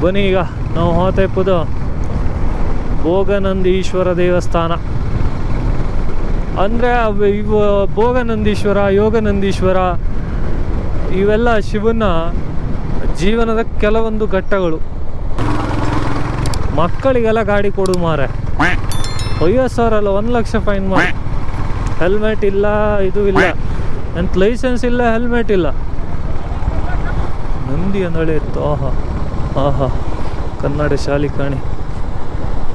ಬನ್ನಿ ಈಗ ನಾವು ಹೋಗ್ತಾ ಇಪ್ಪದು ಭೋಗನಂದೀಶ್ವರ ದೇವಸ್ಥಾನ. ಅಂದರೆ ಇವು ಭೋಗನಂದೀಶ್ವರ, ಯೋಗನಂದೀಶ್ವರ ಇವೆಲ್ಲ ಶಿವನ ಜೀವನದ ಕೆಲವೊಂದು ಘಟ್ಟಗಳು. ಮಕ್ಕಳಿಗೆಲ್ಲ ಗಾಡಿ ಕೊಡು ಮಾರೆ, 50,000 ಅಲ್ಲ 1,00,000 ಫೈನ್ ಮಾಡಿ. ಹೆಲ್ಮೆಟ್ ಇಲ್ಲ, ಇದು ಇಲ್ಲ, ಎಂತ ಲೈಸೆನ್ಸ್ ಇಲ್ಲ, ಹೆಲ್ಮೆಟ್ ಇಲ್ಲ. ನಂದಿ ಅಂದಳೆ ಇತ್ತು. ಆಹಾ ಆಹಾ, ಕನ್ನಡ ಶಾಲೆ ಕಾಣಿ,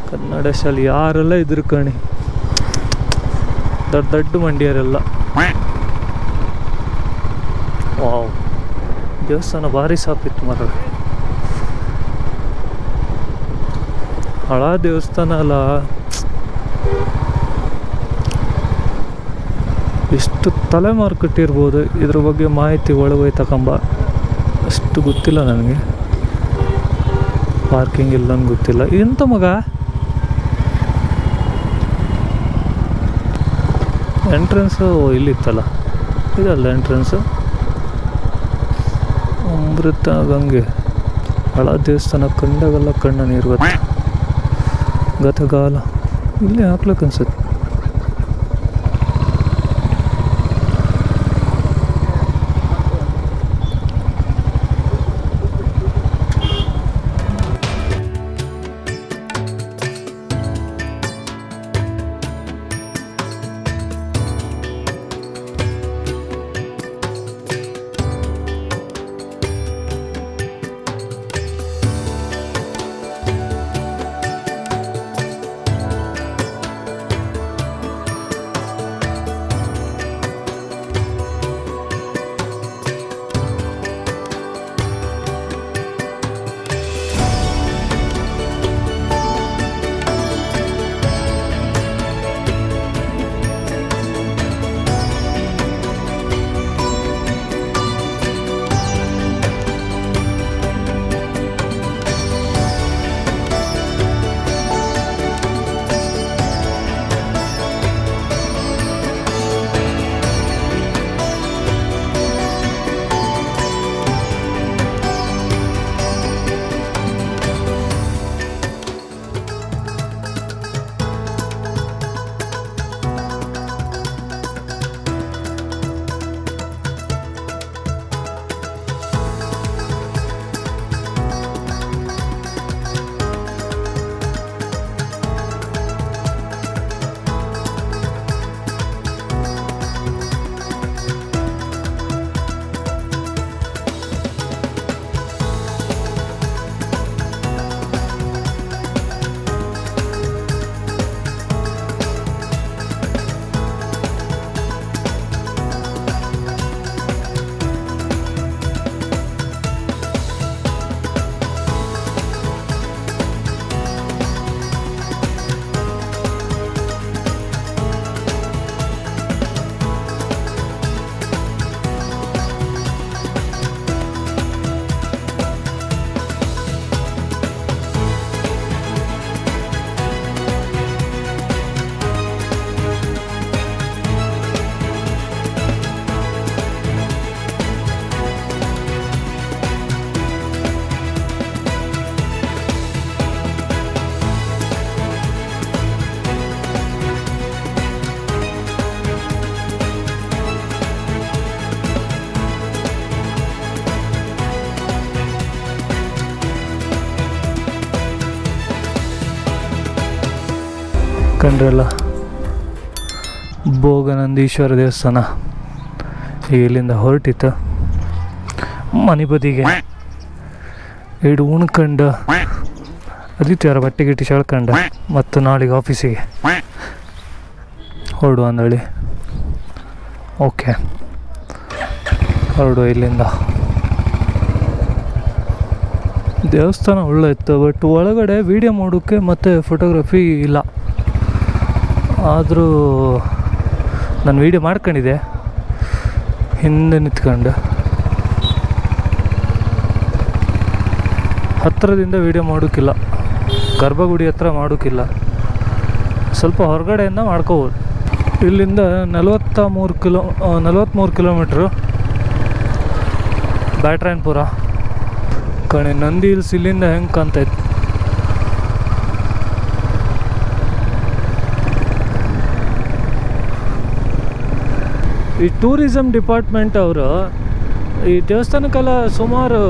ಕನ್ನಡ ಶಾಲೆ ಯಾರೆಲ್ಲ ಇದ್ರು ಕಾಣಿ, ದೊಡ್ಡ ದೊಡ್ಡ ಮಂಡ್ಯರೆಲ್ಲ. ವಾವ್, ದೇವಸ್ಥಾನ ಭಾರಿ ಸಾಪಿತ್ತು ಮರ. ಹಳ ದೇವಸ್ಥಾನ ಅಲ್ಲ, ಎಷ್ಟು ತಲೆಮಾರು ಕಟ್ಟಿರ್ಬೋದು. ಇದ್ರ ಬಗ್ಗೆ ಮಾಹಿತಿ ಒಳಗೋಯ್ ತಗೊಂಬ, ಅಷ್ಟು ಗೊತ್ತಿಲ್ಲ ನನಗೆ. ಪಾರ್ಕಿಂಗ್ ಇಲ್ಲ ಅಂತ ಗೊತ್ತಿಲ್ಲ. ಎಂತ ಮಗ ಎಂಟ್ರೆನ್ಸು ಇಲ್ಲಿತ್ತಲ್ಲ, ಇದಲ್ಲ ಎಂಟ್ರೆನ್ಸು. ಅಮೃತ ಗಂಗೆ ಹಳ ದೇವಸ್ಥಾನ ಕಂಡಾಗೆಲ್ಲ ಕಣ್ಣ ನೀರು ಬತ್ತ. ಗತಗಾಲ ಇಲ್ಲೇ ಹಾಕ್ಲಿಕ್ಕೆ ಅನ್ಸುತ್ತೆ. ಕಂಡ್ರಲ್ಲ ಭೋಗನಂದೀಶ್ವರ ದೇವಸ್ಥಾನ. ಈಗ ಇಲ್ಲಿಂದ ಹೊರಟಿತ್ತು ಮನೆ ಬದಿಗೆ ಎರಡು ಉಣ್ಕಂಡು ಆದಿತ್ಯವಾರ ಬಟ್ಟೆ ಗಿಟ್ಟಿ ಸೆಳ್ಕಂಡು ಮತ್ತು ನಾಳೆಗೆ ಆಫೀಸಿಗೆ ಹೊರಡು ಅಂದಳಿ. ಓಕೆ ಹೊರಡು ಇಲ್ಲಿಂದ. ದೇವಸ್ಥಾನ ಒಳ್ಳೆ ಇತ್ತು, ಬಟ್ ಒಳಗಡೆ ವೀಡಿಯೋ ಮಾಡೋಕ್ಕೆ ಮತ್ತು ಫೋಟೋಗ್ರಫಿ ಇಲ್ಲ. ಆದರೂ ನಾನು ವೀಡಿಯೋ ಮಾಡ್ಕೊಂಡಿದ್ದೆ ಹಿಂದೆ ನಿಂತ್ಕೊಂಡು. ಹತ್ತಿರದಿಂದ ವೀಡಿಯೋ ಮಾಡೋಕ್ಕಿಲ್ಲ, ಗರ್ಭಗುಡಿ ಹತ್ರ ಮಾಡೋಕ್ಕಿಲ್ಲ, ಸ್ವಲ್ಪ ಹೊರಗಡೆಯಿಂದ ಮಾಡ್ಕೋಬೋದು. ಇಲ್ಲಿಂದ 43 ಕಿಲೋಮೀಟ್ರು ಬ್ಯಾಟ್ರಾಯನ್ಪುರ. ಕಣೆ ನಂದಿ ಹಿಲ್ಸ್ ಇಲ್ಲಿಂದ ಹೆಂಗೆ ಕಾಣ್ತೈತೆ. ಈ ಟೂರಿಸಮ್ ಡಿಪಾರ್ಟ್ಮೆಂಟ್ ಅವರು ಈ ದೇವಸ್ಥಾನಕ್ಕೆಲ್ಲ ಸುಮಾರು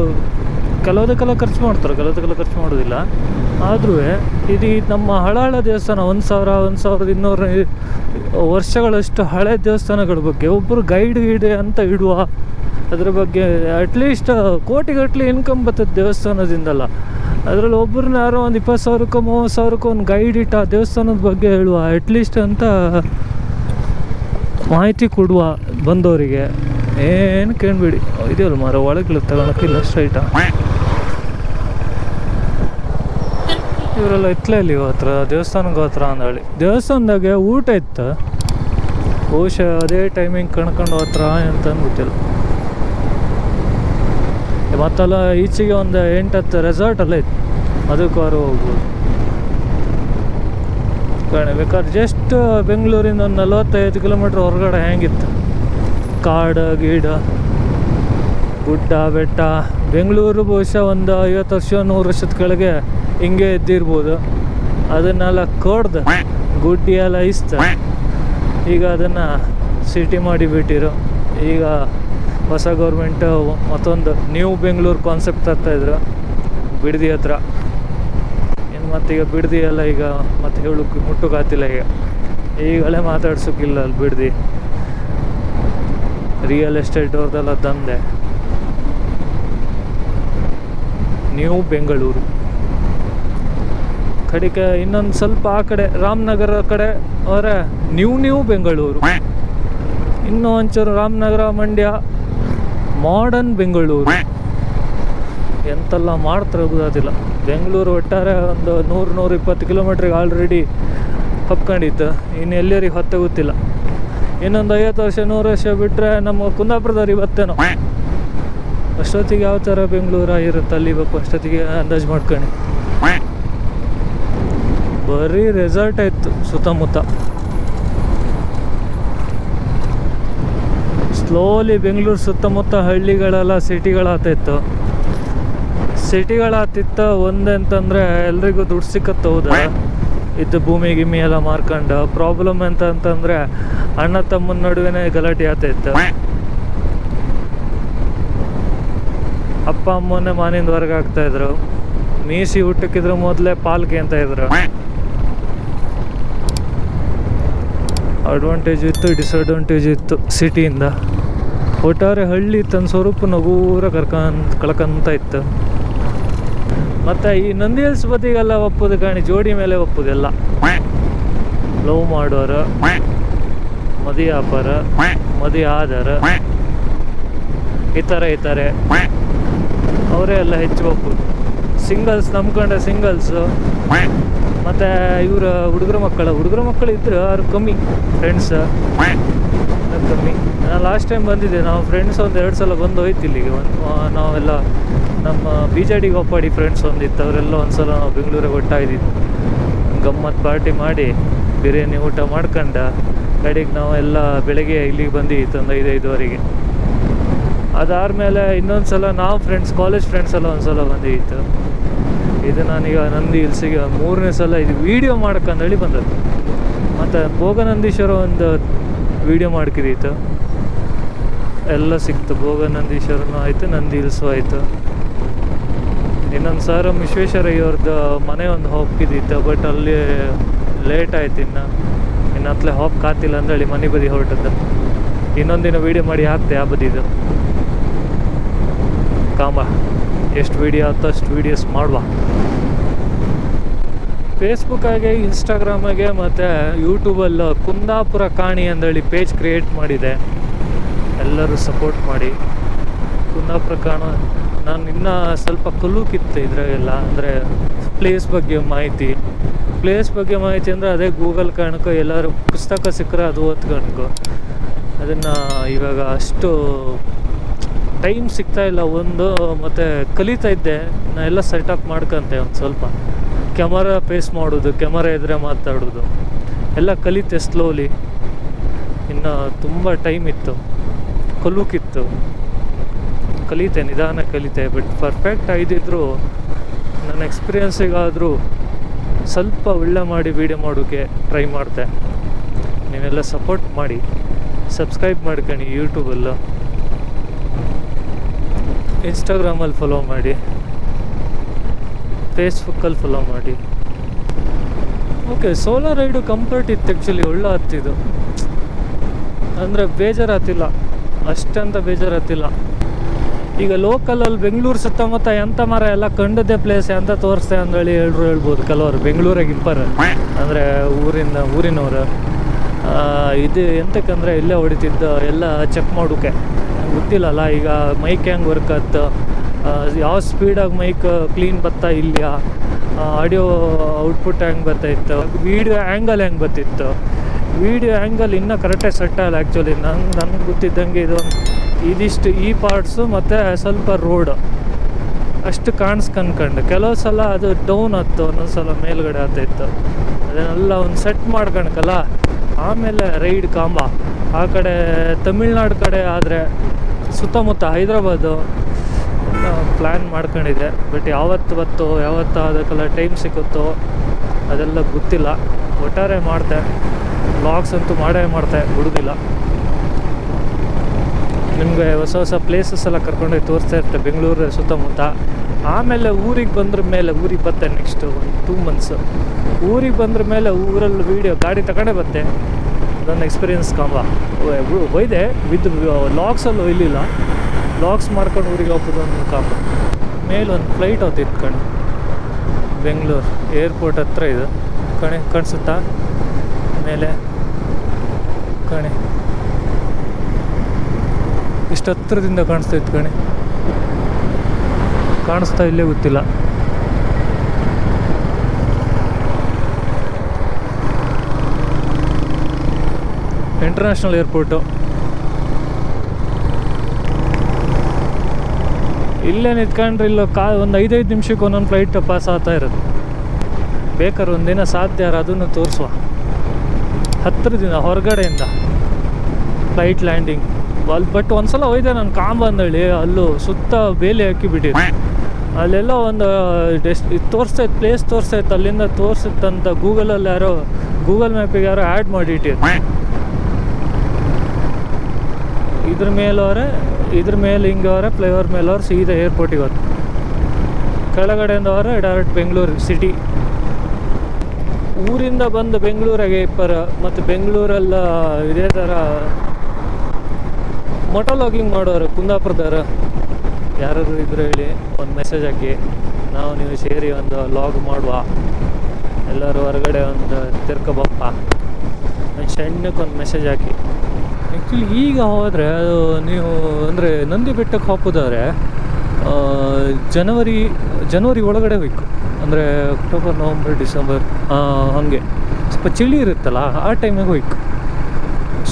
ಕೆಲವುದಕ್ಕೆಲ್ಲ ಖರ್ಚು ಮಾಡ್ತಾರೆ, ಕೆಲವುದಕ್ಕೆಲ್ಲ ಖರ್ಚು ಮಾಡೋದಿಲ್ಲ. ಆದರೂ ಇದು ನಮ್ಮ ಹಳ ದೇವಸ್ಥಾನ 1200 ವರ್ಷಗಳಷ್ಟು ಹಳೆ ದೇವಸ್ಥಾನಗಳ ಬಗ್ಗೆ ಒಬ್ಬರು ಗೈಡ್ ಅಂತ ಇಡುವ, ಅದ್ರ ಬಗ್ಗೆ ಅಟ್ಲೀಸ್ಟ್ ಕೋಟಿಗಟ್ಟಲೆ ಇನ್ಕಮ್ ಬರ್ತದೆ ದೇವಸ್ಥಾನದಿಂದಲ್ಲ. ಅದರಲ್ಲಿ ಒಬ್ಬರನ್ನ ಯಾರೋ ಒಂದು 20,000ಕ್ಕೋ 30,000ಕ್ಕೋ ಒಂದು ಗೈಡ್ ಇಟ್ಟು ಆ ದೇವಸ್ಥಾನದ ಬಗ್ಗೆ ಹೇಳುವ ಅಟ್ಲೀಸ್ಟ್ ಅಂತ ಮಾಹಿತಿ ಕೊಡುವ ಬಂದವರಿಗೆ. ಏನು ಕೇಳಬೇಡಿ, ಇದೆಯಲ್ಲ ಮಾರ ಒಳಗೆ ತಗೊಳಕ್ಕಿಲ್ಲ ಸ್ಟ್ರೈಟ. ಇವರೆಲ್ಲ ಇತ್ಲಲ್ಲಿ ಹತ್ರ ದೇವಸ್ಥಾನಕ್ಕೆ ಹತ್ರ ಅಂದೇಳಿ ದೇವಸ್ಥಾನದಾಗೆ ಊಟ ಇತ್ತು, ಬಹುಶಃ ಅದೇ ಟೈಮಿಂಗ್ ಕಣ್ಕೊಂಡು ಹತ್ರ ಅಂತ ಗೊತ್ತಿಲ್ಲ. ಮತ್ತೆಲ್ಲ ಈಚೆಗೆ ಒಂದು 8-10 ರೆಸಾರ್ಟ್ ಎಲ್ಲ ಇತ್ತು, ಅದಕ್ಕೂ ಹೋಗ್ಬೋದು ಬೇಕಾದ್ರೆ. ಜಸ್ಟ್ ಬೆಂಗಳೂರಿಂದ ಒಂದು 45 ಕಿಲೋಮೀಟ್ರ್ ಹೊರಗಡೆ ಹೆಂಗಿತ್ತು, ಕಾಡು ಗೀಡು ಗುಡ್ಡ ಬೆಟ್ಟ. ಬೆಂಗಳೂರು ಬಹುಶಃ ಒಂದು 50 ವರ್ಷ 100 ವರ್ಷದ ಕೆಳಗೆ ಹಿಂಗೆ ಎದ್ದಿರ್ಬೋದು. ಅದನ್ನೆಲ್ಲ ಕೊಡ್ದು ಗುಡ್ಡಿ ಎಲ್ಲ ಇಸ್ತು, ಈಗ ಅದನ್ನು ಸಿಟಿ ಮಾಡಿಬಿಟ್ಟಿರು. ಈಗ ಹೊಸ ಗೌರ್ಮೆಂಟು ಮತ್ತೊಂದು ನ್ಯೂ ಬೆಂಗಳೂರು ಕಾನ್ಸೆಪ್ಟ್ ತರ್ತಾಯಿದ್ರು ಬಿಡದಿ ಹತ್ರ. ಇನ್ನು ಮತ್ತೀಗ ಬಿಡದಿ ಎಲ್ಲ ಈಗ ಮತ್ತೆ ಹೇಳಕ್ಕೆ ಮುಟ್ಟುಕಾತಿಲ್ಲ. ಈಗಲೇ ಮಾತಾಡ್ಸೋಕ್ಕಿಲ್ಲ ಅಲ್ಲಿ ಬಿಡದಿ. ರಿಯಲ್ ಎಸ್ಟೇಟ್ ಅವ್ರದ್ದೆಲ್ಲ ದಂಧೆ. ನ್ಯೂ ಬೆಂಗಳೂರು ಕಡೆಗೆ ಇನ್ನೊಂದು ಸ್ವಲ್ಪ ಆ ಕಡೆ ರಾಮನಗರ ಕಡೆ ಅವರೇ ನ್ಯೂ ಬೆಂಗಳೂರು. ಇನ್ನೂ ಒಂಚೂರು ರಾಮನಗರ ಮಂಡ್ಯ ಮಾಡರ್ನ್ ಬೆಂಗಳೂರು. ಎಂತೆಲ್ಲ ಮಾಡ್ತಾರೆ ಗೊತ್ತಾತಿಲ್ಲ. ಬೆಂಗಳೂರು ಒಟ್ಟಾರೆ ಒಂದು 100-120 ಕಿಲೋಮೀಟ್ರಿಗೆ ಆಲ್ರೆಡಿ ಹಬ್ಕೊಂಡಿತ್ತು, ಇನ್ನು ಎಲ್ಲರಿಗೆ ಹೊತ್ತೆ ಗೊತ್ತಿಲ್ಲ. ಇನ್ನೊಂದು 50 ವರ್ಷ 100 ವರ್ಷ ಬಿಟ್ಟರೆ ನಮ್ಮ ಕುಂದಾಪುರದವ್ರು ಇವತ್ತೇನೋ. ಅಷ್ಟೊತ್ತಿಗೆ ಯಾವ ಥರ ಬೆಂಗಳೂರು ಆಗಿರುತ್ತೆ ಅಲ್ಲಿ ಬೇಕು ಅಷ್ಟೊತ್ತಿಗೆ ಅಂದಾಜು ಮಾಡ್ಕೊಂಡು. ಬರೀ ರೆಸಾರ್ಟ್ ಆಯಿತು ಸುತ್ತಮುತ್ತ. ಸ್ಲೋಲಿ ಬೆಂಗಳೂರು ಸುತ್ತಮುತ್ತ ಹಳ್ಳಿಗಳೆಲ್ಲ ಸಿಟಿಗಳಾಗ್ತಾಯಿತ್ತು. ಸಿಟಿಗಳಾಗ್ತಿತ್ತು ಒಂದಂತಂದರೆ ಎಲ್ರಿಗೂ ದುಡ್ಡು ಸಿಕ್ಕತ್ತೆ. ಹೌದಾ, ಇದ್ದು ಭೂಮಿ ಗಿಮಿ ಎಲ್ಲ ಮಾರ್ಕೊಂಡು. ಪ್ರಾಬ್ಲಮ್ ಅಂತಂದರೆ ಅಣ್ಣ ತಮ್ಮನ ನಡುವೆ ಗಲಾಟೆ ಆಗ್ತಾಯಿತ್ತು. ಅಪ್ಪ ಅಮ್ಮನೇ ಮನೆಯಿಂದ ಹೊರಗೆ ಆಗ್ತಾಯಿದ್ರು. ಮೀಸಿ ಊಟಕ್ಕಿದ್ರು ಮೊದಲೇ ಪಾಲ್ಕೆ ಅಂತ ಇದ್ರು. ಅಡ್ವಾಂಟೇಜ್ ಇತ್ತು, ಡಿಸಡ್ವಾಂಟೇಜ್ ಇತ್ತು ಸಿಟಿಯಿಂದ. ಒಟ್ಟಾರೆ ಹಳ್ಳಿ ತನ್ನ ಸ್ವರೂಪ ನಗೂರ ಕಳ್ಕೊಂತ ಇತ್ತು. ಮತ್ತು ಈ ನಂದಿ ಹಿಲ್ಸ್ ಬದಿಗೆಲ್ಲ ಒಪ್ಪುದು ಕಾಣಿ, ಜೋಡಿ ಮೇಲೆ ಒಪ್ಪುದೆಲ್ಲ. ಲವ್ ಮಾಡೋರು, ಮದುವೆ ವ್ಯಾಪಾರ, ಮದುವೆ ಆಧಾರ ಈ ಥರ ಅವರೇ ಎಲ್ಲ ಹೆಚ್ಚು ಒಪ್ಪುದು. Singles ನಂಬ್ಕೊಂಡೆ singles. ಮತ್ತು ಇವರು ಹುಡುಗರ ಮಕ್ಕಳು ಇದ್ದರು ಅವ್ರು ಕಮ್ಮಿ, ಫ್ರೆಂಡ್ಸ್ ಕಮ್ಮಿ. ನಾನು ಲಾಸ್ಟ್ ಟೈಮ್ ಬಂದಿದ್ದೆ, ನಾವು ಫ್ರೆಂಡ್ಸ್ ಒಂದು 2 ಸಲ ಬಂದು ಹೋಯ್ತು ಇಲ್ಲಿಗೆ. ನಾವೆಲ್ಲ ನಮ್ಮ BJD ಒಪ್ಪಾಡಿ ಫ್ರೆಂಡ್ಸ್ ಒಂದಿತ್ತು, ಅವರೆಲ್ಲ ಒಂದು ಸಲ ನಾವು ಬೆಂಗಳೂರಿಗೆ ಒಟ್ಟಾಗಿದ್ದು ಗಮ್ಮತ್ತು ಪಾರ್ಟಿ ಮಾಡಿ ಬಿರಿಯಾನಿ ಊಟ ಮಾಡ್ಕೊಂಡು ಕಡೆಗೆ ನಾವೆಲ್ಲ ಬೆಳಗ್ಗೆ ಇಲ್ಲಿಗೆ ಬಂದಿತ್ತು ಒಂದು 5-5:30. ಅದಾದಮೇಲೆ ಇನ್ನೊಂದು ಸಲ ನಾವು ಕಾಲೇಜ್ ಫ್ರೆಂಡ್ಸ್ ಎಲ್ಲ ಒಂದು ಸಲ ಬಂದಿತ್ತು. ಇದು ನಾನೀಗ ನಂದಿ ಹಿಲ್ಸಿಗೆ 3ನೇ ಸಲ ಇದು ವೀಡಿಯೋ ಮಾಡ್ಕೊಂಡೇಳಿ ಬಂದದ್ದು. ಮತ್ತು ಭೋಗನಂದೀಶ್ವರ ಒಂದು ವೀಡಿಯೋ ಮಾಡ್ಕಿದಿತ್ತು, ಎಲ್ಲ ಸಿಕ್ತು. ಭೋಗನಂದೀಶ್ವರನೂ ಆಯಿತು, ನಂದಿ ಹಿಲ್ಸು ಆಯಿತು. ಇನ್ನೊಂದು ಸರ್ ವಿಶ್ವೇಶ್ವರಯ್ಯವ್ರದ್ದು ಮನೆ ಒಂದು ಹೋಗ್ತಿದ್ದಿತ್ತು, ಬಟ್ ಅಲ್ಲಿ ಲೇಟ್ ಆಯ್ತು. ಇನ್ನು ಹತ್ತಲೇ ಹೋಗ್ಕಾತಿಲ್ಲ ಅಂದೇಳಿ ಮನೆ ಬದಿ ಹೊರಟದ್ದು. ಇನ್ನೊಂದಿನ ವೀಡಿಯೋ ಮಾಡಿ ಹಾಕ್ತೆ ಆ ಬದಿದು ಕಾಂಬ. ಎಷ್ಟು ವೀಡಿಯೋ ಆಯ್ತು ಅಷ್ಟು ವೀಡಿಯೋಸ್ ಮಾಡುವ. ಫೇಸ್ಬುಕ್ಕಾಗೆ, ಇನ್ಸ್ಟಾಗ್ರಾಮಾಗೆ ಮತ್ತು ಯೂಟ್ಯೂಬಲ್ಲಿ ಕುಂದಾಪುರ ಕಾಣಿ ಅಂದೇಳಿ ಪೇಜ್ ಕ್ರಿಯೇಟ್ ಮಾಡಿದೆ. ಎಲ್ಲರೂ ಸಪೋರ್ಟ್ ಮಾಡಿ. ಕುಂದಾಪುರ ಕಾಣ ನಾನು ಇನ್ನೂ ಸ್ವಲ್ಪ ಕಲುಕಿತ್ತು ಇದ್ರಾಗೆಲ್ಲ. ಅಂದರೆ ಪ್ಲೇಸ್ ಬಗ್ಗೆ ಮಾಹಿತಿ ಅಂದರೆ ಅದೇ ಗೂಗಲ್ ಕಾರಣಕ್ಕೋ ಎಲ್ಲರೂ ಪುಸ್ತಕ ಸಿಕ್ಕರೆ ಅದು ಓದ್ಕಣಕ್ಕೋ. ಅದನ್ನು ಇವಾಗ ಅಷ್ಟು ಟೈಮ್ ಸಿಗ್ತಾಯಿಲ್ಲ ಒಂದು. ಮತ್ತು ಕಲಿತಾ ಇದ್ದೆ, ನಾನು ಎಲ್ಲ ಸೆಟಪ್ ಮಾಡ್ಕೊಂತೆ ಒಂದು ಸ್ವಲ್ಪ. ಕ್ಯಾಮರಾ ಫೇಸ್ ಮಾಡೋದು, ಕ್ಯಾಮರಾ ಎದುರೇ ಮಾತಾಡೋದು ಎಲ್ಲ ಕಲಿತೆ ಸ್ಲೋಲಿ. ಇನ್ನು ತುಂಬ ಟೈಮ್ ಇತ್ತು, ಕಲುಕಿತ್ತು. ಕಲಿತೆ, ನಿಧಾನ ಕಲಿತೆ. ಬಟ್ ಪರ್ಫೆಕ್ಟ್ ಆಗಿದ್ದರೂ ನನ್ನ ಎಕ್ಸ್ಪೀರಿಯನ್ಸಿಗಾದರೂ ಸ್ವಲ್ಪ ಒಳ್ಳೆ ಮಾಡಿ ವೀಡಿಯೋ ಮಾಡೋಕ್ಕೆ ಟ್ರೈ ಮಾಡ್ತೆ. ನೀವೆಲ್ಲ ಸಪೋರ್ಟ್ ಮಾಡಿ, ಸಬ್ಸ್ಕ್ರೈಬ್ ಮಾಡ್ಕೊಳ್ಳಿ. ಯೂಟ್ಯೂಬಲ್ಲೂ, ಇನ್ಸ್ಟಾಗ್ರಾಮಲ್ಲಿ ಫಾಲೋ ಮಾಡಿ, ಫೇಸ್ಬುಕ್ಕಲ್ಲಿ ಫಾಲೋ ಮಾಡಿ. ಓಕೆ, ಸೋಲೋ ರೈಡು ಕಂಫರ್ಟ್ ಇತ್ತು ಆ್ಯಕ್ಚುಲಿ, ಒಳ್ಳೆ ಹತ್ತಿದ್ದು. ಅಂದರೆ ಬೇಜಾರಾತಿಲ್ಲ, ಅಷ್ಟಂತ ಬೇಜಾರಾತಿಲ್ಲ. ಈಗ ಲೋಕಲಲ್ಲಿ ಬೆಂಗಳೂರು ಸುತ್ತಮುತ್ತ ಎಂಥ ಮರ ಎಲ್ಲ ಕಂಡದ್ದೇ ಪ್ಲೇಸ್ ಎಂತ ತೋರಿಸ್ತೆ ಅಂದೇಳಿ ಹೇಳ್ಬೋದು ಕೆಲವರು. ಬೆಂಗಳೂರಾಗ ಇಬ್ಬರು ಅಂದರೆ ಊರಿನವರು ಇದು ಎಂತಕ್ಕಂದರೆ ಇಲ್ಲೇ ಹೊಡಿತಿದ್ದು ಎಲ್ಲ ಚೆಕ್ ಮಾಡೋಕ್ಕೆ ಗೊತ್ತಿಲ್ಲಲ್ಲ. ಈಗ ಮೈಕ್ ಹೆಂಗೆ ವರ್ಕ್ ಆಯ್ತು, ಯಾವ ಸ್ಪೀಡಾಗಿ ಮೈಕ್ ಕ್ಲೀನ್ ಬರ್ತಾ ಇಲ್ಲ, ಆಡಿಯೋ ಔಟ್ಪುಟ್ ಹೆಂಗೆ ಬರ್ತಾಯಿತ್ತು, ವೀಡಿಯೋ ಆ್ಯಂಗಲ್ ಹೆಂಗೆ ಬರ್ತಿತ್ತು. ವೀಡಿಯೋ ಆ್ಯಂಗಲ್ ಇನ್ನೂ ಕರೆಕ್ಟಾಗಿ ಸೆಟ್ ಆಗಲ್ಲ ಆ್ಯಕ್ಚುಲಿ. ನನಗೆ ಗೊತ್ತಿದ್ದಂಗೆ ಇದಿಷ್ಟು ಈ ಪಾರ್ಟ್ಸು ಮತ್ತು ಸ್ವಲ್ಪ ರೋಡ್ ಅಷ್ಟು ಕಾಣಿಸ್ಕೊಂಡ್ಕೊಂಡು ಕೆಲವು ಸಲ ಅದು ಡೌನ್ ಆಯ್ತು, ಒಂದೊಂದು ಸಲ ಮೇಲ್ಗಡೆ ಆಗ್ತಾಯಿತ್ತು. ಅದನ್ನೆಲ್ಲ ಒಂದು ಸೆಟ್ ಮಾಡ್ಕೊಳಕಲ್ಲ. ಆಮೇಲೆ ರೈಡ್ ಕಾಂಬ ಆ ಕಡೆ ತಮಿಳ್ನಾಡು ಕಡೆ ಆದರೆ ಸುತ್ತಮುತ್ತ ಹೈದ್ರಾಬಾದು ಪ್ಲ್ಯಾನ್ ಮಾಡ್ಕೊಂಡಿದ್ದೆ. ಬಟ್ ಯಾವತ್ತು ಅದಕ್ಕೆಲ್ಲ ಟೈಮ್ ಸಿಕ್ಕುತ್ತೋ ಅದೆಲ್ಲ ಗೊತ್ತಿಲ್ಲ. ಒಟ್ಟಾರೆ ಮಾಡ್ತೆ, ವ್ಲಾಗ್ಸ್ ಅಂತೂ ಮಾಡ್ತೆ, ಬಿಡೋದಿಲ್ಲ. ನಿಮಗೆ ಹೊಸ ಹೊಸ ಪ್ಲೇಸಸ್ ಎಲ್ಲ ಕರ್ಕೊಂಡೋಗಿ ತೋರಿಸ್ತಾ ಇರ್ತೆ ಬೆಂಗಳೂರು ಸುತ್ತಮುತ್ತ. ಆಮೇಲೆ ಊರಿಗೆ ಬತ್ತೆ ನೆಕ್ಸ್ಟು 2 months. ಊರಿಗೆ ಬಂದ್ರ ಮೇಲೆ ಊರಲ್ಲಿ ವೀಡಿಯೋ ಗಾಡಿ ತಗೊಂಡೇ ಬತ್ತೆ. ಅದೊಂದು ಎಕ್ಸ್ಪೀರಿಯನ್ಸ್ ಕಾಂಬ ಒಯ್ದೆ ವಿತ್ ಲಾಗ್ಸಲ್ಲಿ ಒಯ್ಲಿಲ್ಲ. ಲಾಗ್ಸ್ ಮಾಡ್ಕೊಂಡು ಊರಿಗೆ ಹೋಗ್ಬೋದು ಒಂದು ಕಾಂಬ. ಮೇಲೊಂದು ಫ್ಲೈಟ್ ಹೋಗ್ತಿತ್ತು ಕಣೆ, ಬೆಂಗಳೂರು ಏರ್ಪೋರ್ಟ್ ಹತ್ರ ಇದು ಕಣೆ, ಕಾಣಿಸುತ್ತಾ ಮೇಲೆ ಕಣೆ, ಇಷ್ಟು ಹತ್ರದಿಂದ ಕಾಣಿಸ್ತಾ ಇತ್ತು ಕಣೆ, ಕಾಣಿಸ್ತಾ ಇಲ್ಲೇ ಗೊತ್ತಿಲ್ಲ. ಇಂಟರ್ನ್ಯಾಷನಲ್ ಏರ್ಪೋರ್ಟು ಇಲ್ಲೇ ನಿಂತ್ಕೊಂಡ್ರೆ ಇಲ್ಲೋ ಒಂದು 5 ನಿಮಿಷಕ್ಕೆ ಒಂದೊಂದು ಫ್ಲೈಟ್ ಪಾಸ್ ಆಗ್ತಾ ಇರೋದು. ಬೇಕಾದ್ರೆ ಒಂದಿನ ಸಾಧ್ಯ ಅದನ್ನು ತೋರಿಸುವ. ಹತ್ತಿರದಿಂದ ಹೊರಗಡೆಯಿಂದ ಫ್ಲೈಟ್ ಲ್ಯಾಂಡಿಂಗ್ ಬಟ್ ಒಂದ್ಸಲ ಹೋಯ್ದೆ ನಾನು ಕಾಂಬ ಅಂದೇಳಿ. ಅಲ್ಲೂ ಸುತ್ತ ಬೇಲಿ ಹಾಕಿಬಿಟ್ಟಿದೆ. ಅಲ್ಲೆಲ್ಲ ಒಂದು ಪ್ಲೇಸ್ ತೋರಿಸ್ತಾ ಇತ್ತು. ಅಲ್ಲಿಂದ ತೋರಿಸುತ್ತಂತ ಗೂಗಲಲ್ಲಿ ಗೂಗಲ್ ಮ್ಯಾಪಿಗೆ ಯಾರೋ ಆ್ಯಡ್ ಮಾಡಿಟ್ಟಿದ್ರು. ಇದ್ರ ಮೇಲೆ ಹಿಂಗವ್ರೆ ಫ್ಲೈಓವರ್ ಮೇಲವ್ರು ಸೀದಾ ಏರ್ಪೋರ್ಟಿಗೆ ಹೋದ್ರು. ಕೆಳಗಡೆಯಿಂದ ಅವರೇ ಡೈರೆಕ್ಟ್ ಬೆಂಗಳೂರು ಸಿಟಿ. ಊರಿಂದ ಬಂದು ಬೆಂಗಳೂರಾಗೆ ಮತ್ತು ಬೆಂಗಳೂರೆಲ್ಲ ಇದೇ ಥರ ಮೊಟೋ ಲಾಗಿಂಗ್ ಮಾಡೋರು ಕುಂದಾಪುರದವರು ಯಾರಾದರೂ ಇದ್ರೆ ಹೇಳಿ, ಒಂದು ಮೆಸೇಜ್ ಹಾಕಿ, ನೀವು ಸೇರಿ ಒಂದು ಲಾಗ್ ಮಾಡುವ. ಎಲ್ಲರೂ ಹೊರಗಡೆ ಒಂದು ತಿರ್ಕೊಬಪ್ಪ, ಒಂದು ಸಣ್ಣಕ್ಕೊಂದು ಮೆಸೇಜ್ ಹಾಕಿ. ಆ್ಯಕ್ಚುಲಿ ಈಗ ಹೋದರೆ ಅದು ನೀವು ಅಂದರೆ ನಂದಿ ಬೆಟ್ಟಕ್ಕೆ ಹೋಗೋದಾದ್ರೆ ಜನವರಿ ಒಳಗಡೆ ಹೋಯ್ಕು. ಅಂದರೆ ಅಕ್ಟೋಬರ್, ನವಂಬರ್, ಡಿಸೆಂಬರ್ ಹಾಗೆ ಸ್ವಲ್ಪ ಚಳಿ ಇರುತ್ತಲ್ಲ ಆ ಟೈಮಿಗೆ ಹೋಯ್ಕು.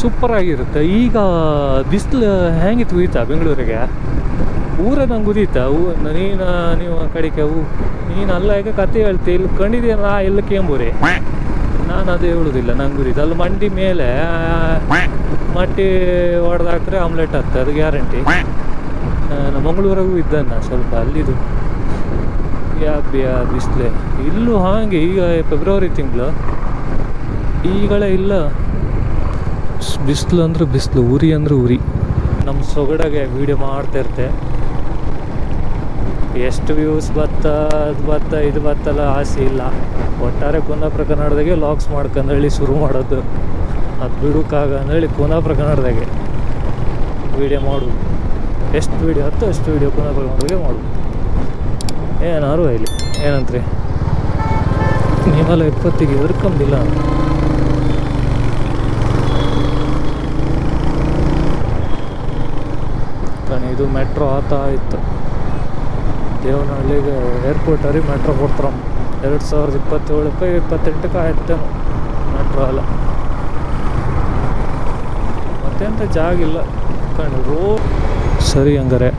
ಸೂಪರಾಗಿರುತ್ತೆ. ಈಗ ಬಿಸಿಲು ಹೆಂಗಿತ್ತು ಉಯ್ತಾ ಬೆಂಗಳೂರಿಗೆ? ನಂಗೆ ಉದೀತಾ ನೀವು ಕಡೆಗೆ ನೀನು ಅಲ್ಲ ಈಗ ಕತೆ ಹೇಳ್ತಿ, ಇಲ್ಲಿ ಕಂಡಿದ್ದೀನ ಎಲ್ಲ ಕೇಂಬೂರಿ. ನಾನು ಅದೇ ಹೇಳೋದಿಲ್ಲ, ನಂಗೆ ಉರಿತು. ಅಲ್ಲಿ ಮಂಡಿ ಮೇಲೆ ಮಟ್ಟಿ ಹೊಡೆದಾಕ್ರೆ ಆಮ್ಲೆಟ್ ಆಗ್ತದೆ, ಅದು ಗ್ಯಾರಂಟಿ. ನಮ್ಮ ಮಂಗಳೂರಾಗೂ ಇದ್ದಾನೆ ಸ್ವಲ್ಪ ಅಲ್ಲಿದು ಬಿಸಿಲೆ. ಇಲ್ಲೂ ಹಾಗೆ ಈಗ ಫೆಬ್ರವರಿ ತಿಂಗಳು ಈಗಳೇ ಇಲ್ಲ. ಬಿಸಿಲು ಅಂದ್ರೆ ಬಿಸಿಲು, ಉರಿ ಅಂದ್ರೆ ಉರಿ. ನಮ್ಮ ಸೊಗಡಾಗೆ ವೀಡಿಯೋ ಮಾಡ್ತಾಯಿರ್ತೆ. ಎಷ್ಟು ವ್ಯೂಸ್ ಇದು ಬತ್ತಲ್ಲ ಆಸೆ ಇಲ್ಲ. ಒಟ್ಟಾರೆ ಕುಂದಾಪುರ ಕನ್ನಡದಾಗೆ ಲಾಗ್ಸ್ ಮಾಡ್ಕೊಂಡೇಳಿ ಶುರು ಮಾಡೋದು. ಅದು ಬಿಡೋಕ್ಕಾಗ ಅಂದೇಳಿ ಕುಂದಾಪುರ ಕನ್ನಡದಾಗೆ ವೀಡಿಯೋ ಮಾಡೋದು. ಎಷ್ಟು ವೀಡಿಯೋ ಹತ್ತೋ ಅಷ್ಟು ವೀಡಿಯೋ ಕುಂದಾಪುರ ಕನ್ನಡದಾಗೆ ಮಾಡೋದು. ಏನಾರು ಇಲ್ಲಿ ಏನಂತ್ರಿ, ನೀವೆಲ್ಲ 20ಗೆ ಎದುರ್ಕೊಂಬಿಲ್ಲ. ಇದು ಮೆಟ್ರೋ ಆತ ಇತ್ತು. ದೇವನಹಳ್ಳಿಗೆ ಏರ್ಪೋರ್ಟರಿಗೆ ಮೆಟ್ರೋ ಕೊಡ್ತಾರ. 2027ಕ್ಕೆ 28ಕ್ಕೆ ಆಯ್ತೇನೋ ಮೆಟ್ರೋ ಅಲ್ಲ. ಮತ್ತೆಂತ ಜಾಗಿಲ್ಲ ರೋಡ್. ಸರಿ ಹಂಗಾರೆ.